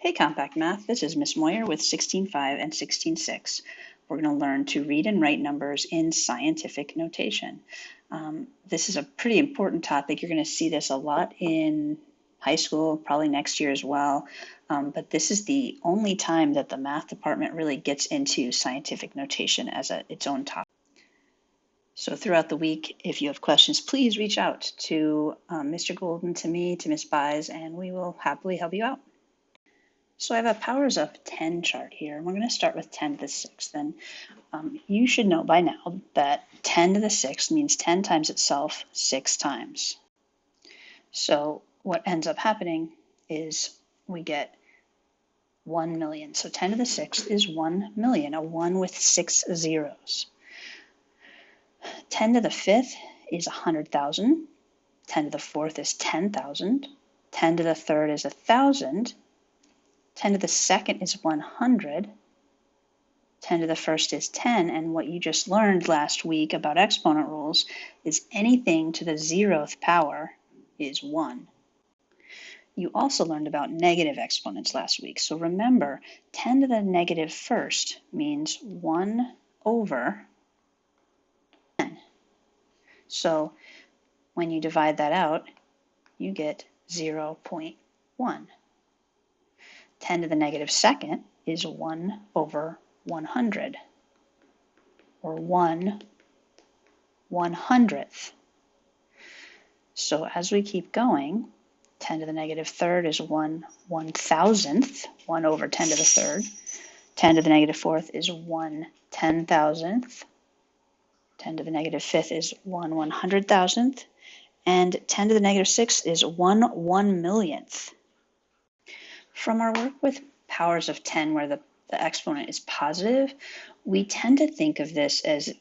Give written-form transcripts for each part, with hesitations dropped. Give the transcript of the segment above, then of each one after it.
Hey Compact Math, this is Miss Moyer with 16.5 and 16.6. We're going to learn to read and write numbers in scientific notation. This is a pretty important topic. You're going to see this a lot in high school, probably next year as well. But this is the only time that the math department really gets into scientific notation as its own topic. So throughout the week, if you have questions, please reach out to Mr. Golden, to me, to Miss Buys, and we will happily help you out. So I have a powers of 10 chart here, and we're going to start with 10 to the 6th. And you should know by now that 10 to the 6th means 10 times itself 6 times. So what ends up happening is we get 1 million. So 10 to the 6th is 1 million, a 1 with 6 zeros. 10 to the 5th is 100,000. 10 to the 4th is 10,000. 10 to the 3rd is 1,000. 10 to the 2nd is 100. 10 to the 1st is 10. And what you just learned last week about exponent rules is anything to the 0th power is 1. You also learned about negative exponents last week. So remember, 10 to the negative 1st means 1 over 10. So when you divide that out, you get 0.1. 10 to the negative 2nd is 1 over 100, or 1/100th. So as we keep going, 10 to the negative 3rd is 1/1000th, 1 over 10 to the 3rd. 10 to the negative 4th is 1/10,000th. 10 to the negative 5th is 1/100,000th. And 10 to the negative 6th is 1/1,000,000th. From our work with powers of 10 where the exponent is positive, we tend to think of this as,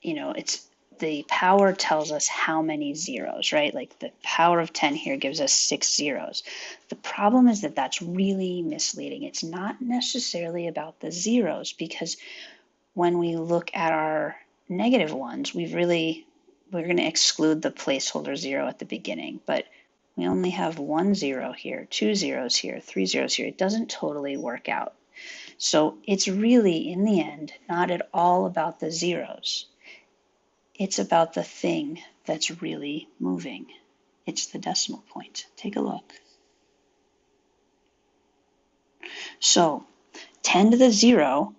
it's the power tells us how many zeros, right? Like the power of 10 here gives us 6 zeros. The problem is that that's really misleading. It's not necessarily about the zeros, because when we look at our negative ones, we're going to exclude the placeholder 0 at the beginning, but we only have 1 0 here, 2 zeros here, 3 zeros here. It doesn't totally work out. So it's really, in the end, not at all about the zeros. It's about the thing that's really moving. It's the decimal point. Take a look. So 10 to the 0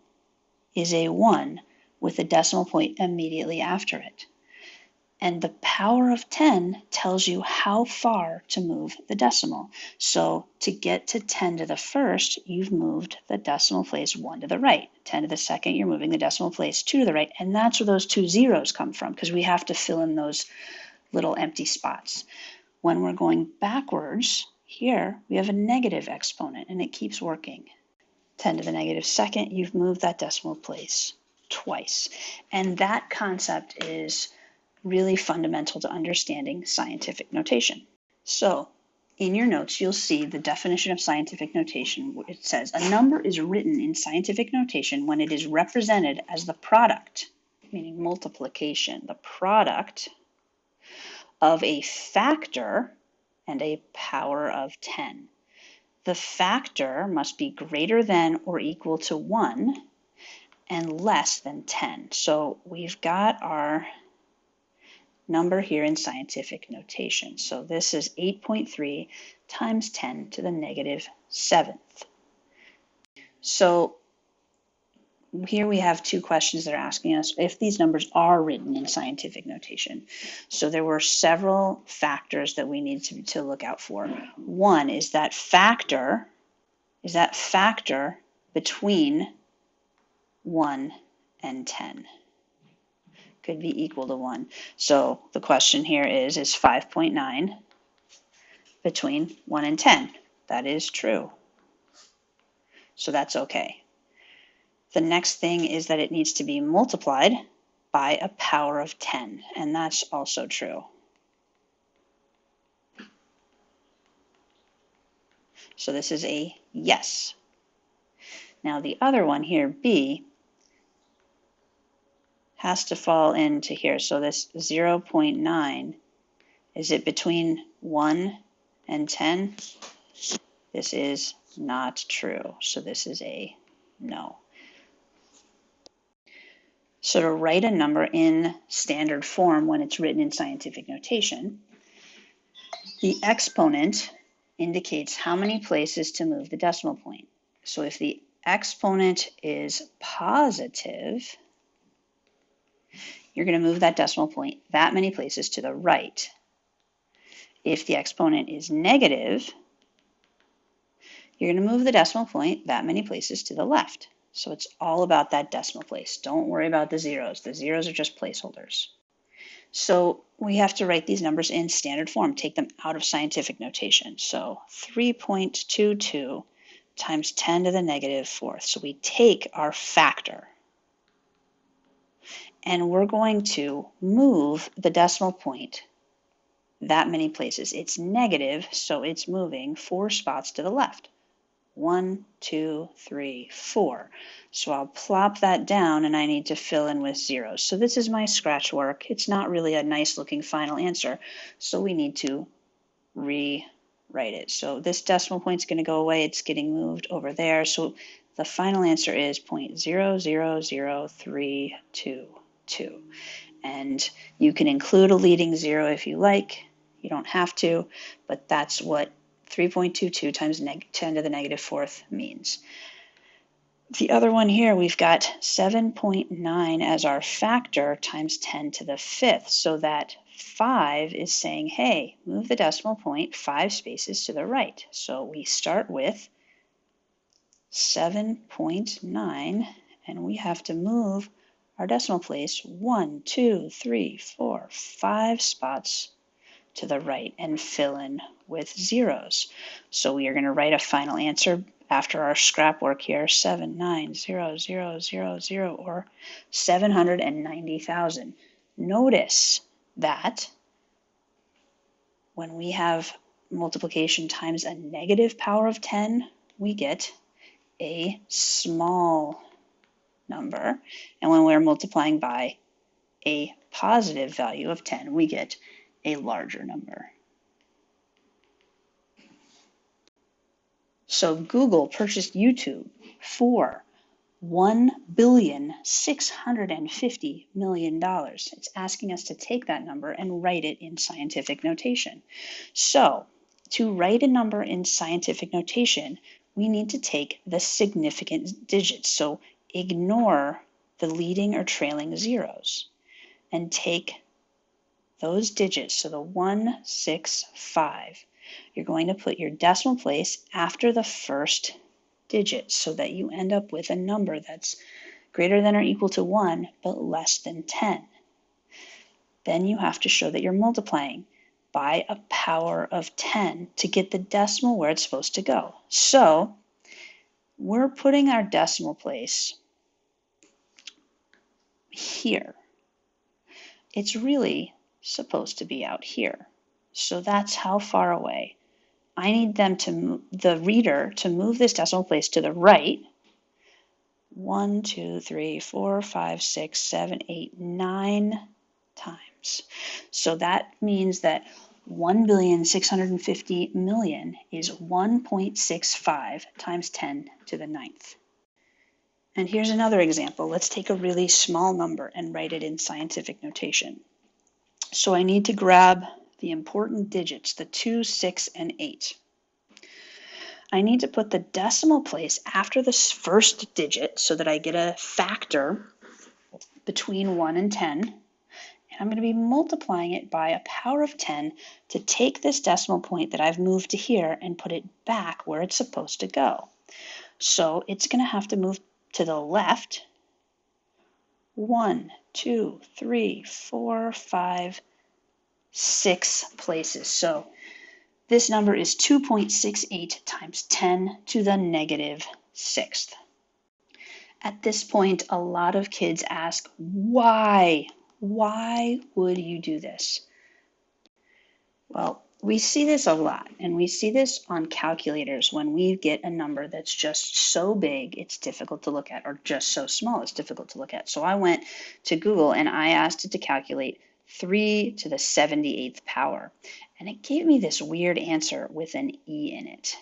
is a 1 with a decimal point immediately after it. And the power of 10 tells you how far to move the decimal. So to get to 10 to the 1st, you've moved the decimal place 1 to the right. 10 to the 2nd, you're moving the decimal place 2 to the right. And that's where those 2 zeros come from, because we have to fill in those little empty spots. When we're going backwards, here we have a negative exponent, and it keeps working. 10 to the negative 2nd, you've moved that decimal place twice. And that concept is really fundamental to understanding scientific notation. So in your notes, you'll see the definition of scientific notation. It says a number is written in scientific notation when it is represented as the product, meaning multiplication, the product of a factor and a power of 10. The factor must be greater than or equal to 1 and less than 10. So we've got our number here in scientific notation. So this is 8.3 times 10 to the negative 7th. So here we have two questions that are asking us if these numbers are written in scientific notation. So there were several factors that we need to look out for. One is that factor between 1 and 10. Could be equal to 1. So the question here is 5.9 between 1 and 10? That is true. So that's okay. The next thing is that it needs to be multiplied by a power of 10, and that's also true. So this is a yes. Now the other one here, B, has to fall into here. So this 0.9, is it between 1 and 10? This is not true. So this is a no. So to write a number in standard form when it's written in scientific notation, the exponent indicates how many places to move the decimal point. So if the exponent is positive, you're going to move that decimal point that many places to the right. If the exponent is negative, you're going to move the decimal point that many places to the left. So it's all about that decimal place. Don't worry about the zeros. The zeros are just placeholders. So we have to write these numbers in standard form, take them out of scientific notation. So 3.22 times 10 to the negative fourth. So we take our factor and we're going to move the decimal point that many places. It's negative, so it's moving 4 spots to the left. 1, 2, 3, 4. So I'll plop that down and I need to fill in with zeros. So this is my scratch work. It's not really a nice looking final answer. So we need to rewrite it. So this decimal point is going to go away. It's getting moved over there. So the final answer is 0.000322. And you can include a leading zero if you like. You don't have to, but that's what 3.22 times 10 to the negative fourth means. The other one here, we've got 7.9 as our factor times 10 to the fifth. So that 5 is saying, hey, move the decimal point 5 spaces to the right. So we start with 7.9, and we have to move our decimal place 1, 2, 3, 4, 5 spots to the right and fill in with zeros. So we are going to write a final answer after our scrap work here, 790,000 or 790,000. Notice that when we have multiplication times a negative power of 10, we get a small number. And when we're multiplying by a positive value of 10, we get a larger number. So Google purchased YouTube for $1,650,000,000. It's asking us to take that number and write it in scientific notation. So to write a number in scientific notation, we need to take the significant digits. So ignore the leading or trailing zeros and take those digits, so the 165, you're going to put your decimal place after the first digit so that you end up with a number that's greater than or equal to 1 but less than 10. Then you have to show that you're multiplying by a power of 10 to get the decimal where it's supposed to go. So we're putting our decimal place here. It's really supposed to be out here. So that's how far away. I need them to the reader to move this decimal place to the right 1, 2, 3, 4, 5, 6, 7, 8, 9 times. So that means that 1,650,000,000 is 1.65 times 10 to the ninth. And here's another example. Let's take a really small number and write it in scientific notation. So I need to grab the important digits, the 2, 6, and 8. I need to put the decimal place after the first digit so that I get a factor between 1 and 10. And I'm going to be multiplying it by a power of 10 to take this decimal point that I've moved to here and put it back where it's supposed to go. So it's going to have to move to the left 1, 2, 3, 4, 5, 6 places. So this number is 2.68 times 10 to the negative sixth. At this point, a lot of kids ask, why? Why would you do this? Well, we see this a lot, and we see this on calculators when we get a number that's just so big it's difficult to look at, or just so small it's difficult to look at. So I went to Google and I asked it to calculate 3 to the 78th power, and it gave me this weird answer with an E in it.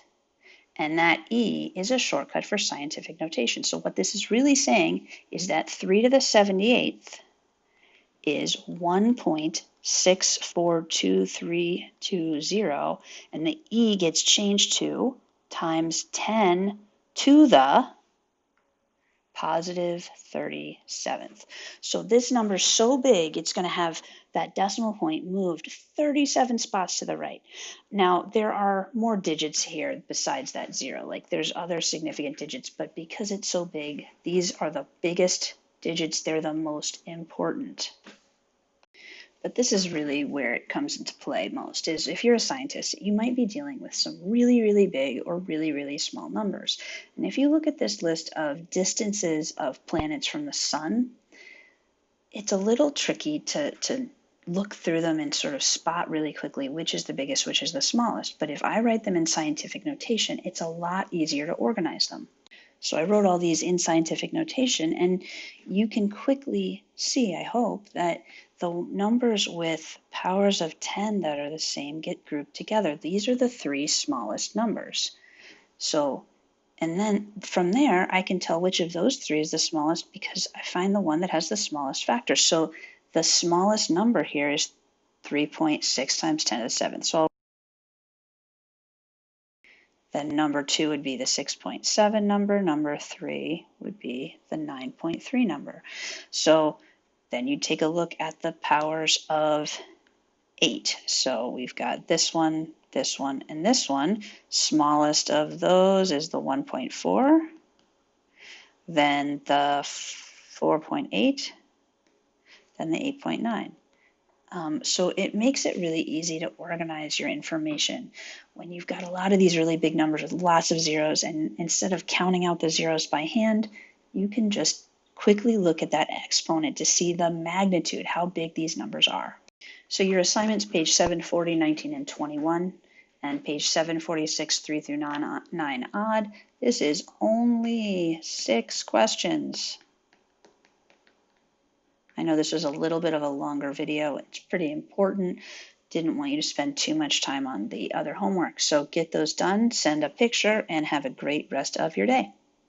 And that E is a shortcut for scientific notation. So what this is really saying is that 3 to the 78th is 1.642320, and the E gets changed to times 10 to the positive 37th. So this number is so big, it's going to have that decimal point moved 37 spots to the right. Now, there are more digits here besides that 0. Like there's other significant digits, but because it's so big, these are the biggest digits. They're the most important. But this is really where it comes into play most, is if you're a scientist, you might be dealing with some really, really big or really, really small numbers. And if you look at this list of distances of planets from the sun, it's a little tricky to look through them and sort of spot really quickly which is the biggest, which is the smallest. But if I write them in scientific notation, it's a lot easier to organize them. So I wrote all these in scientific notation, and you can quickly see, I hope, that the numbers with powers of 10 that are the same get grouped together. These are the 3 smallest numbers. So, and then from there, I can tell which of those 3 is the smallest because I find the one that has the smallest factor. So the smallest number here is 3.6 times 10 to the 7th. So then number 2 would be the 6.7 number. Number 3 would be the 9.3 number. So then you take a look at the powers of 8. So we've got this one, and this one. Smallest of those is the 1.4, then the 4.8, then the 8.9. So it makes it really easy to organize your information when you've got a lot of these really big numbers with lots of zeros, and instead of counting out the zeros by hand, you can just quickly look at that exponent to see the magnitude, how big these numbers are. So your assignments, page 740, 19, and 21, and page 746, 3 through 9 odd. This is only 6 questions. I know this was a little bit of a longer video. It's pretty important. Didn't want you to spend too much time on the other homework. So get those done, send a picture, and have a great rest of your day.